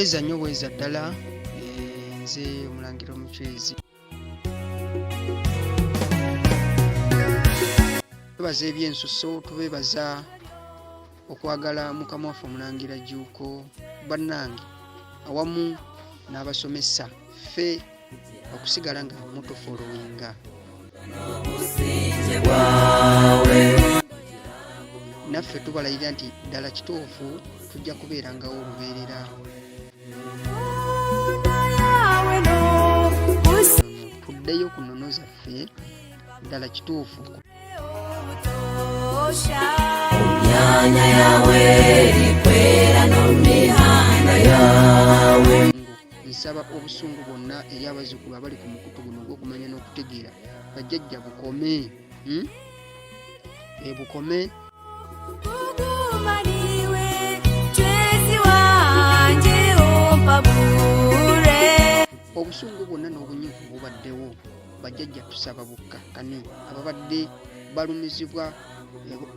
bweza nnyo bweza ddala. Nze Omulangira Omuchwezi. Tubaza ebyensuso, tubebaza okwagala Mukama waffe Omulangira Jjuuko, bannange awamu n'abasomesa ffe okusigala nga mutufolowinga. Naffe tubalayira nti ddala kituufu tujja kubeerangawo olubeerera. Tuddeyo ku nnono zaffe, ddala kituufu. Omyanya yawe erikwera n'omihanda yawe. Nsaba obusungu bwonna eri abazzukulu abali ku mukutu guno gw'okumanya n'okutegeera bajjajja bukome. Bukome. Obusungu bwonna n'obunyuvu bubaddewo, bajjajja tusaba bukkakkane. Ababadde balumizibwa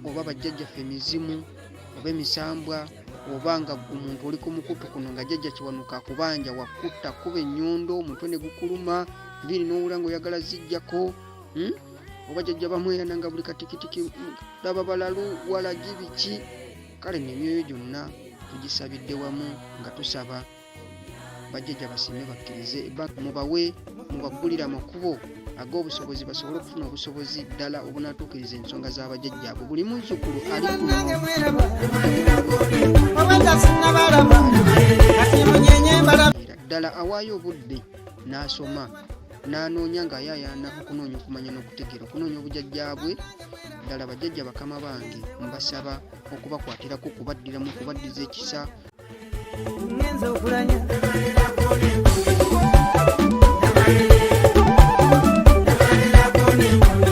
oba bajjajjaffe emizimu oba emisambwa, oba nga omuntu oli ku mukutu kuno nga jjajja Kiwanuka akubanja wakutta kuba ennyondo omutwe ne gukuluma, biri n'owula ng'oyagala zijjako, oba jjajja bamwerana nga buli katikitiki laba balalu walagi biki. Kale n'emyoyo gyonna tugisabidde wamu nga tusaba bajjajja basiime bakkirize mubawe, mubaggulire amakubo ag'obusobozi basobole okufuna obusobozi ddala obunaatuukiriza ensonga z'abajjajjaabwe. Buli muzzukulu ali ddala awaayo obudde n'asoma n'anoonya ng'ayaayaana okunoonya okumanya n'okutegeera okunoonya obujjajjaabwe. Ddala bajjajja bakama bange mbasaba okubakwatirako, okubaddiramu, okubaddiza ekisa.